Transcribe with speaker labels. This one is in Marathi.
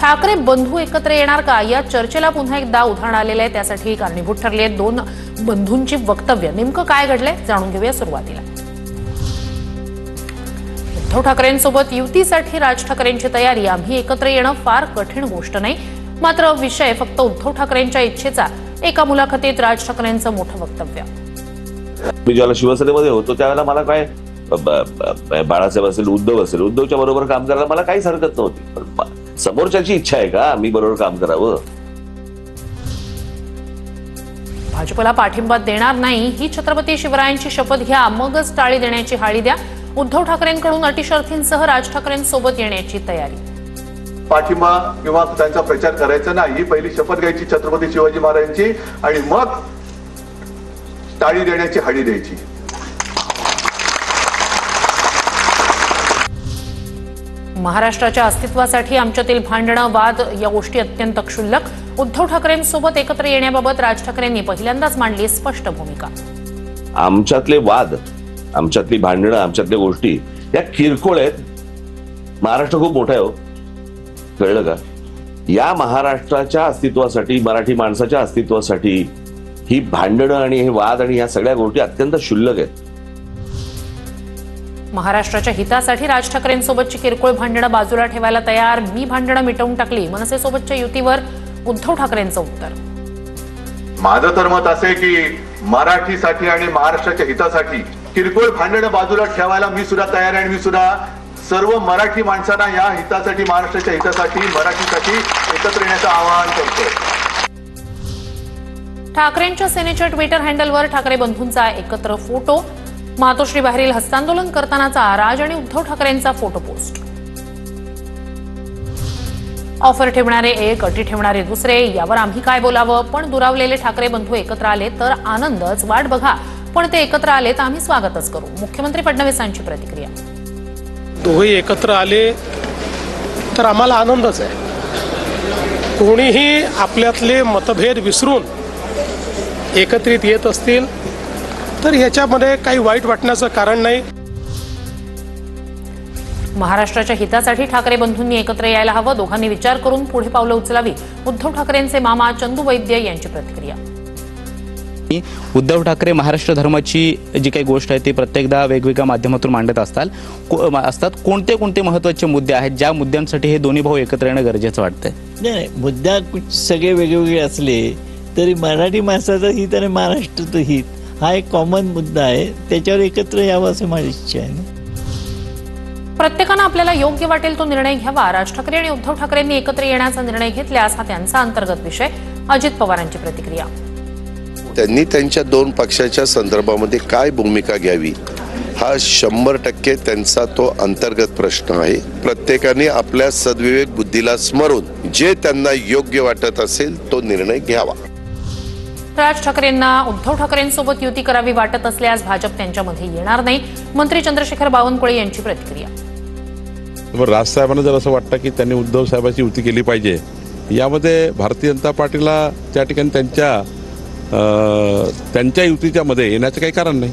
Speaker 1: ठाकरे बंधू एकत्र येणार का या चर्चेला पुन्हा एकदा उधाण आलेलं आहे। त्यासाठी कारणीभूत ठरली आहेत दोन बंधूंची वक्तव्य। नेमकं काय घडलंय जाणून घेऊया। सुरुवातीला उद्धव ठाकरेंसोबत युतीसाठी राज ठाकरेंची तयारी। आम्ही एकत्र येणं फार कठीण गोष्ट नाही, मात्र विषय फक्त उद्धव ठाकरेंच्या इच्छेचा। एका मुलाखतीत राज ठाकरेंचं मोठं वक्तव्य।
Speaker 2: मी ज्याला शिवसेनेमध्ये होतो त्यावेळेला मला काय बाळासाहेब असेल, उद्धव असेल, उद्धवच्या बरोबर काम करायला मला काहीच हरकत नव्हती। पण समोरच्याची इच्छा आहे का मी बरोबर काम करावं?
Speaker 1: भाजपला पाठिंबा देणार नाही ही छत्रपती शिवरायांची शपथ घ्या, मगच टाळी देण्याची हाळी द्या। उद्धव ठाकरेंकडून अटी शर्थींसह राज ठाकरेंसोबत येण्याची तयारी।
Speaker 3: पाठिंबा किंवा त्यांचा प्रचार करायचा नाही, ही पहिली शपथ घ्यायची छत्रपती शिवाजी महाराजांची आणि मग टाळी देण्याची हाळी द्यायची।
Speaker 1: महाराष्ट्राच्या अस्तित्वासाठी आमच्यातील भांडणं, वाद या गोष्टी अत्यंत क्षुल्लक। उद्धव ठाकरेंसोबत एकत्र येण्याबाबत राज ठाकरेंनी पहिल्यांदाच मांडली स्पष्ट भूमिका।
Speaker 2: आमच्यातले वाद, आमच्यातली भांडणं, आमच्यातल्या गोष्टी या किरकोळ आहेत। महाराष्ट्र खूप मोठा आहे हो, कळलं का? या महाराष्ट्राच्या अस्तित्वासाठी, मराठी माणसाच्या अस्तित्वासाठी ही भांडणं आणि हे वाद आणि या सगळ्या गोष्टी अत्यंत क्षुल्लक आहेत।
Speaker 1: महाराष्ट्राच्या हितासाठी राज ठाकरेंसोबतची किरकोळ भांडणं बाजूला ठेवायला तयार। मी भांडणं मिटवून टाकली, मनसेसोबतच्या युतीवर उद्धव ठाकरेंचं उत्तर।
Speaker 3: माझं तर मत असे की मराठीसाठी आणि महाराष्ट्राच्या हितासाठी किरकोळ भांडणं बाजूला ठेवायला मी सुद्धा तयार आहे आणि मी सुद्धा सर्व मराठी माणसांना या हितासाठी, महाराष्ट्राच्या हितासाठी, मराठीसाठी एकत्र येण्याचं आवाहन करतो।
Speaker 1: ठाकरेंच्या सेनेच्या ट्विटर हँडलवर ठाकरे बंधूंचा एकत्र फोटो। मातोश्री बाहेरील हस्तांदोलन करतानाचा राज आणि उद्धव ठाकरेंचा फोटो पोस्ट। ऑफर ठेवणारे एक, अटी ठेवणारे दुसरे, यावर आम्ही काय बोलावं? पण दुरावलेले ठाकरे बंधू एकत्र आले तर आनंदच, वाट बघा पण ते एकत्र आले तर आम्ही स्वागतच करू। मुख्यमंत्री फडणवीसांची प्रतिक्रिया।
Speaker 4: दोघे एकत्र आले तर आम्हाला आनंदच आहे। कोणीही आपल्यातले मतभेद विसरून एकत्रित येत असतील तर याच्यामध्ये काही वाईट वाटण्याचं कारण नाही।
Speaker 1: महाराष्ट्राच्या हितासाठी ठाकरे बंधूंनी एकत्र यायला हवं, दोघांनी विचार करून पुढे पावलं उचलावी। उद्धव ठाकरेंचे मामा चंदू वैद्य यांची प्रतिक्रिया।
Speaker 5: उद्धव ठाकरे महाराष्ट्र धर्माची जी काही गोष्ट आहे ती प्रत्येकदा वेगवेगळ्या माध्यमातून मांडत असतात। कोणते कोणते महत्त्वाचे मुद्दे आहेत ज्या मुद्द्यांसाठी हे दोन्ही भाऊ एकत्र येणं गरजेचं वाटतंय?
Speaker 6: नाही, मुद्दा सगळे वेगवेगळे असले तरी मराठी माणसाचं हित आणि महाराष्ट्राचं हित हा एक कॉमन मुद्दा आहे, त्याच्यावर एकत्र यावं असं माझी इच्छा आहे।
Speaker 1: प्रत्येकानं आपल्याला योग्य वाटेल तो निर्णय घ्यावा। राज ठाकरे आणि उद्धव ठाकरेंनी एकत्र येण्याचा निर्णय घेतल्यास हा त्यांचा अंतर्गत विषय। अजित पवारांची प्रतिक्रिया।
Speaker 7: त्यांनी त्यांच्या दोन पक्षाच्या संदर्भामध्ये काय भूमिका घ्यावी हा 100% त्यांचा तो अंतर्गत प्रश्न आहे। प्रत्येकाने आपल्या सद्विवेक बुद्धीला स्मरून जे त्यांना योग्य वाटत असेल तो निर्णय घ्यावा।
Speaker 1: राज ठाकरेंना उद्धव ठाकरेंसोबत युती करावी वाटत असल्यास भाजप त्यांच्यामध्ये येणार नाही। मंत्री चंद्रशेखर बावनकुळे यांची प्रतिक्रिया।
Speaker 8: राजसाहेबांना जर असं वाटतं की त्यांनी उद्धव साहेबांची युती केली पाहिजे, यामध्ये भारतीय जनता पार्टीला त्या ठिकाणी त्यांच्या युतीच्या मध्ये येण्याचं काही कारण नाही।